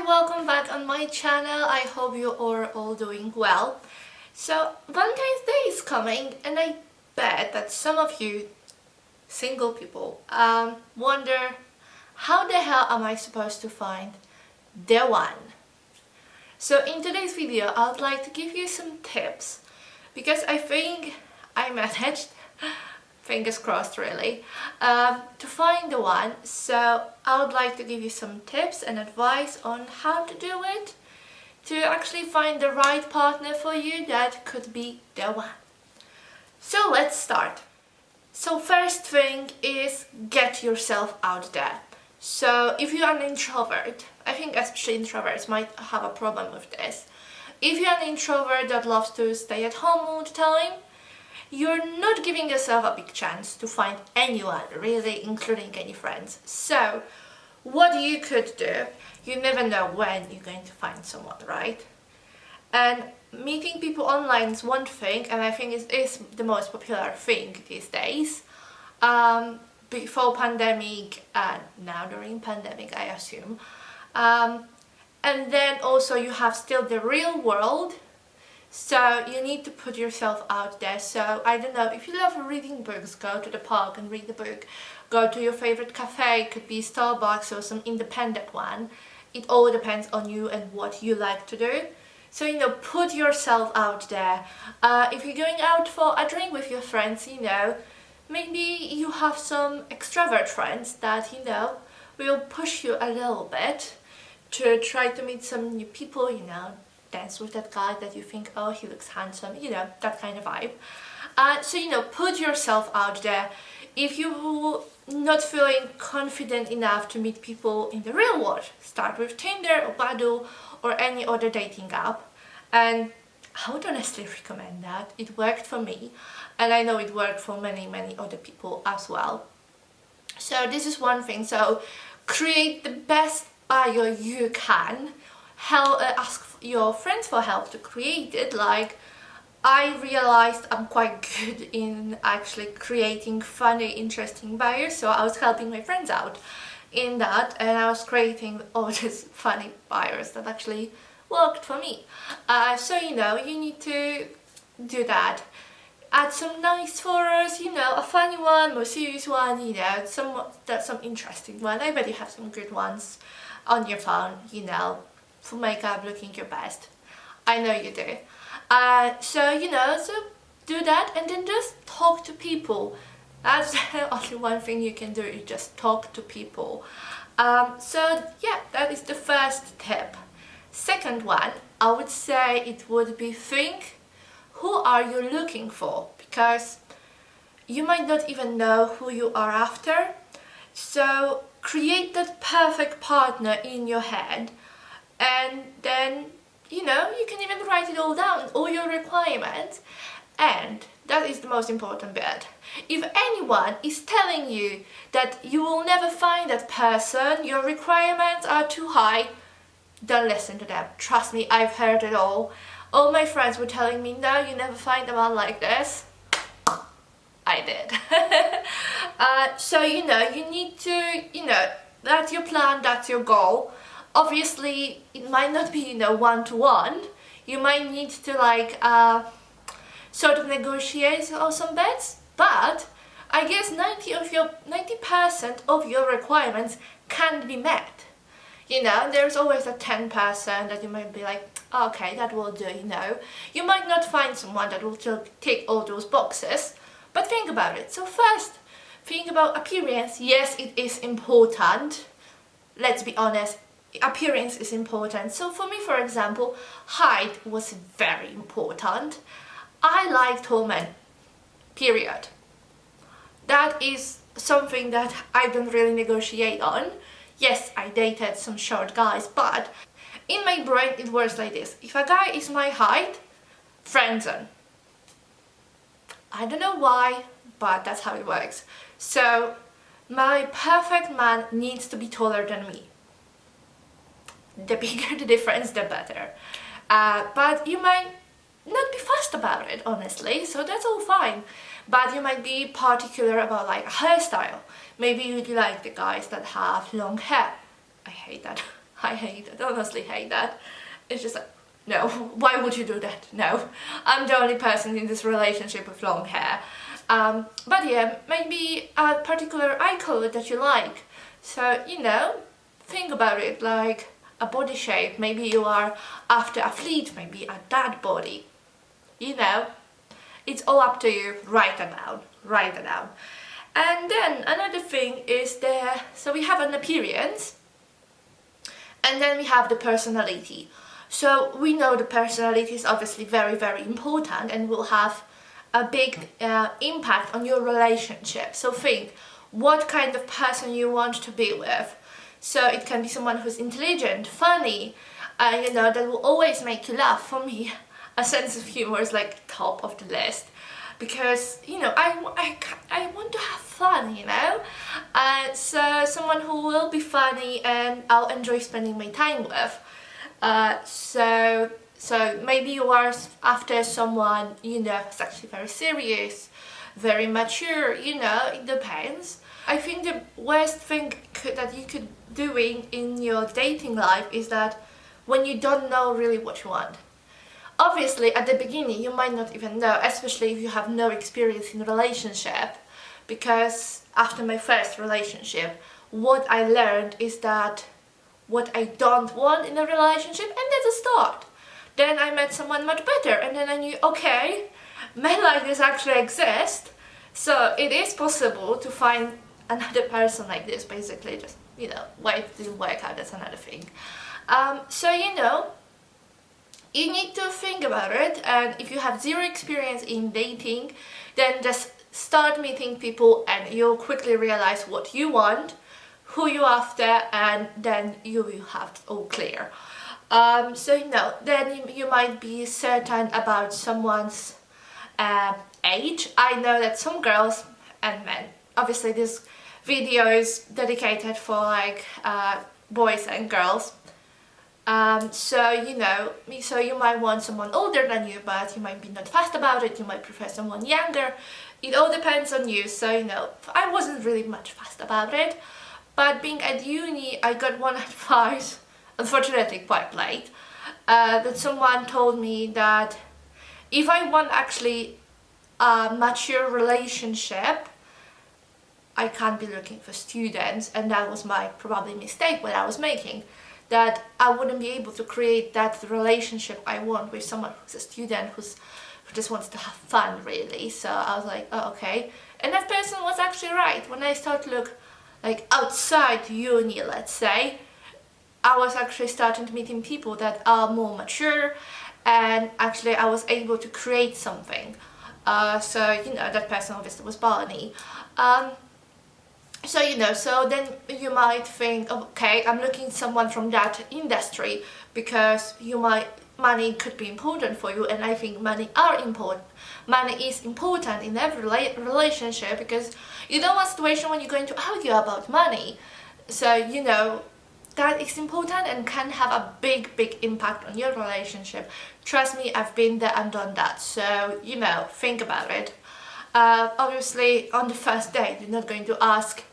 welcome back on my channel. I hope you are all doing well. So Valentine's Day is coming and I bet that some of you single people wonder how the hell am I supposed to find the one. So in today's video I would like to give you some tips because I think I managed fingers crossed really, to find the one. So I would like to give you some tips and advice on how to do it, to actually find the right partner for you that could be the one. So let's start. So first thing is get yourself out there. So if you are an introvert, I think especially introverts might have a problem with this. If you're an introvert that loves to stay at home all the time, you're not giving yourself a big chance to find anyone, really, including any friends. So, what you could do, you never know when you're going to find someone, right? And meeting people online is one thing, and I think it is the most popular thing these days. Before pandemic, and now during pandemic, I assume. And then also you have still the real world. So you need to put yourself out there. So I don't know, if you love reading books, go to the park and read the book. Go to your favorite cafe, it could be Starbucks or some independent one. It all depends on you and what you like to do. So, put yourself out there. If you're going out for a drink with your friends, maybe you have some extrovert friends that, will push you a little bit to try to meet some new people, dance with that guy that you think, oh, he looks handsome, that kind of vibe. So, put yourself out there. If you're not feeling confident enough to meet people in the real world, start with Tinder or Badoo or any other dating app. And I would honestly recommend that. It worked for me, and I know it worked for many, many other people as well. So this is one thing. So create the best bio you can. Ask your friends for help to create it. Like, I realized I'm quite good in actually creating funny, interesting bios, so I was helping my friends out in that, and I was creating all these funny bios that actually worked for me. So you need to do that. Add some nice photos, a funny one, more serious one, some interesting one. I bet you have some good ones on your phone, for makeup, looking your best. I know you do. So do that, and then just talk to people. That's only one thing you can do, is just talk to people. So yeah, that is the first tip. Second one, I would say it would be think, who are you looking for? Because you might not even know who you are after. So create that perfect partner in your head, and then you can even write it all down, all your requirements. And that is the most important bit. If anyone is telling you that you will never find that person, your requirements are too high, don't listen to them. Trust me, I've heard it all. All my friends were telling me, no, you never find a man like this. I did. So you need to, that's your plan, that's your goal. Obviously, it might not be, one-to-one. You might need to sort of negotiate on some bets, but I guess 90% of your requirements can be met. There's always a 10% that you might be like, okay, that will do, You might not find someone that will tick all those boxes, but think about it. So first, think about appearance. Yes, it is important. Let's be honest. Appearance is important. So for me, for example, height was very important. I like tall men, period. That is something that I don't really negotiate on. Yes, I dated some short guys, but in my brain it works like this. If a guy is my height, friendzone. I don't know why, but that's how it works. So my perfect man needs to be taller than me. The bigger the difference, the better. But you might not be fussed about it, honestly, so that's all fine. But you might be particular about a hairstyle. Maybe you like the guys that have long hair. I hate that. I hate it, honestly hate that. It's just like, no, why would you do that? No, I'm the only person in this relationship with long hair. But yeah, maybe a particular eye color that you like. So, you know, think about it, like a body shape. Maybe you are after athlete, maybe a dad body. You know, it's all up to you. Write it down, write it down. And then another thing is so we have an appearance, and then we have the personality. So we know the personality is obviously very, very important and will have a big impact on your relationship. So think, what kind of person you want to be with. So it can be someone who's intelligent, funny, you know, that will always make you laugh. For me, a sense of humor is like top of the list, because, you know, I want to have fun, you know. So someone who will be funny and I'll enjoy spending my time with. So maybe you are after someone, you know, who's actually very serious, very mature, you know, it depends. I think the worst thing that you could doing in your dating life is that when you don't know really what you want. Obviously, at the beginning, you might not even know, especially if you have no experience in a relationship, because after my first relationship, what I learned is that what I don't want in a relationship, and that's a start. Then I met someone much better, and then I knew, okay, men like this actually exist, so it is possible to find another person like this, basically. Just, you know, why it didn't work out, that's another thing. So, you know, you need to think about it, and if you have zero experience in dating, then just start meeting people and you'll quickly realize what you want, who you're after, and then you will have it all clear. So, you know, then you might be certain about someone's age. I know that some girls and men, obviously this video is dedicated for like boys and girls. So, you know, so you might want someone older than you, but you might be not fast about it, you might prefer someone younger. It all depends on you. So, you know, I wasn't really much fast about it, but being at uni, I got one advice, unfortunately quite late, that someone told me that if I want actually a mature relationship, I can't be looking for students, and that was my probably mistake what I was making. That I wouldn't be able to create that relationship I want with someone who's a student, who just wants to have fun, really. So I was like, oh, okay. And that person was actually right. When I started to look like outside uni, let's say, I was actually starting to meeting people that are more mature, and actually I was able to create something. So, you know, that person obviously was Barney. So, you know, so then you might think, okay, I'm looking someone from that industry, because money could be important for you, and I think money is important in every relationship, because you don't want a situation when you're going to argue about money. So, you know, that is important and can have a big impact on your relationship. Trust me, I've been there and done that. So, you know, think about it. Obviously, on the first date, you're not going to ask,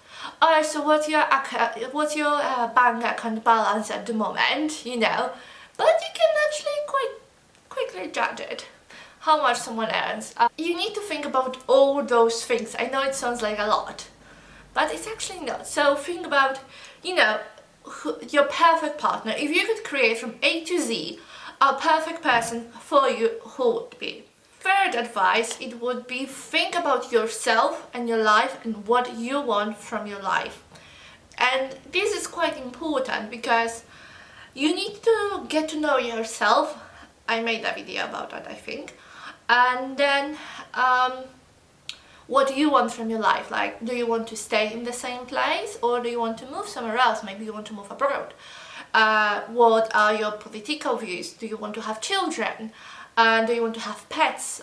oh, so what's your bank account balance at the moment, you know, but you can actually quite quickly judge it, how much someone earns. You need to think about all those things. I know it sounds like a lot, but it's actually not. So think about, you know, your perfect partner. If you could create from A to Z a perfect person for you, who would be? Third advice, it would be think about yourself and your life and what you want from your life. And this is quite important, because you need to get to know yourself. I made a video about that, I think. And then what do you want from your life? Like, do you want to stay in the same place, or do you want to move somewhere else? Maybe you want to move abroad. What are your political views? Do you want to have children? Do you want to have pets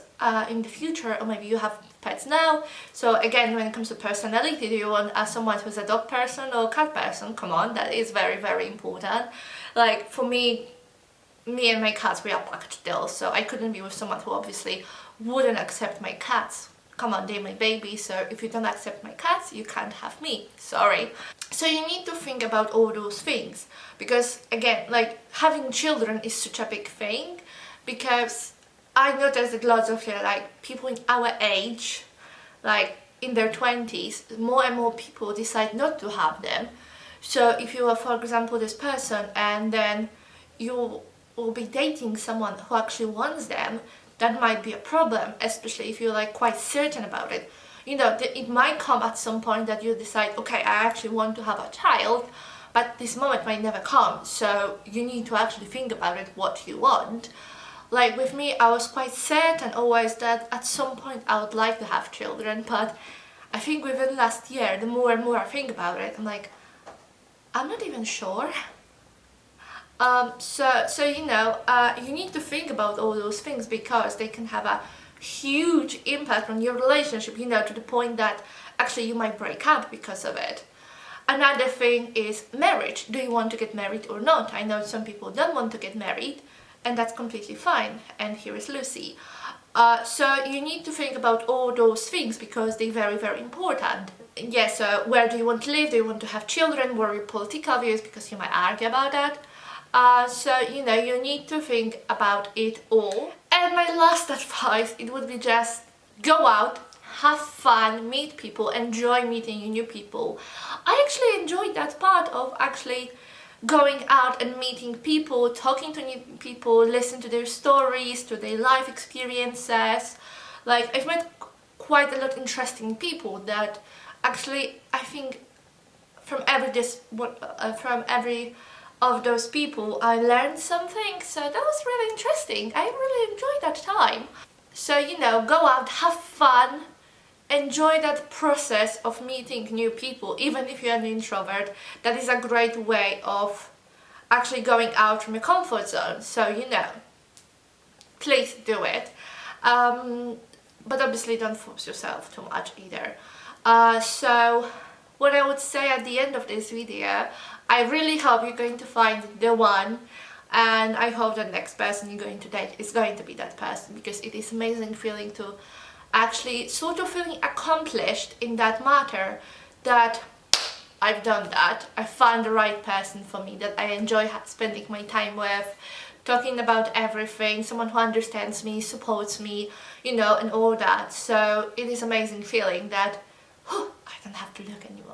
in the future, or maybe you have pets now? So again, when it comes to personality, do you want someone who's a dog person or cat person? Come on, that is very important. Like, for me and my cats, we are package deals, so I couldn't be with someone who obviously wouldn't accept my cats. come on, they're my baby, so if you don't accept my cats, you can't have me, sorry. So you need to think about all those things, because again, like, having children is such a big thing, because I noticed that lots of like people in our age, like in their 20s, more and more people decide not to have them. So if you are, for example, this person, and then you will be dating someone who actually wants them, that might be a problem, especially if you're like quite certain about it. You know, it might come at some point that you decide, okay, I actually want to have a child, but this moment might never come, so you need to actually think about it, what you want. Like with me, I was quite certain always that at some point I would like to have children, but I think within last year, the more and more I think about it, I'm like, I'm not even sure. So you know, you need to think about all those things, because they can have a huge impact on your relationship, you know, to the point that actually you might break up because of it. Another thing is marriage. Do you want to get married or not? I know some people don't want to get married, and that's completely fine. And here is Lucy. So you need to think about all those things, because they're very, very important. Yes, so where do you want to live? Do you want to have children? What are your political views? Because you might argue about that. So, you know, you need to think about it all. And my last advice, it would be just go out, have fun, meet people, enjoy meeting new people. I actually enjoyed that part of actually going out and meeting people, talking to new people, listen to their stories, to their life experiences. Like, I've met quite a lot of interesting people that actually, I think from every of those people I learned something, so that was really interesting. I really enjoyed that time. So, you know, go out, have fun, enjoy that process of meeting new people. Even if you're an introvert, that is a great way of actually going out from your comfort zone. So, you know, please do it. But obviously don't force yourself too much either. So what I would say at the end of this video, I really hope you're going to find the one, and I hope the next person you're going to date is going to be that person, because it is amazing feeling to actually sort of feeling accomplished in that matter, that I've done that, I found the right person for me, that I enjoy spending my time with, talking about everything, someone who understands me, supports me, you know, and all that. So it is amazing feeling that I don't have to look anymore.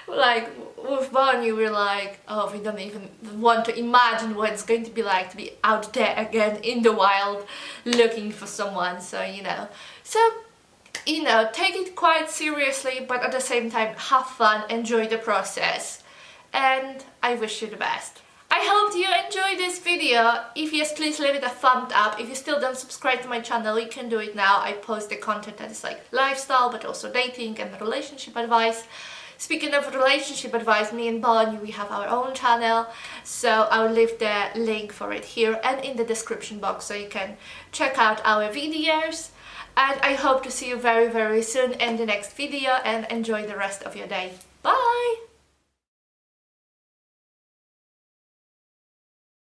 Like with Barney, we're like, oh, we don't even want to imagine what it's going to be like to be out there again in the wild looking for someone. So, you know, take it quite seriously, but at the same time have fun, enjoy the process, and I wish you the best. I hope you enjoyed this video. If yes, please leave it a thumbs up. If you still don't subscribe to my channel, you can do it now. I post the content that is like lifestyle, but also dating and relationship advice. Speaking of relationship advice, me and Basia, we have our own channel, so I'll leave the link for it here and in the description box, so you can check out our videos. And I hope to see you very, very soon in the next video, and enjoy the rest of your day. Bye!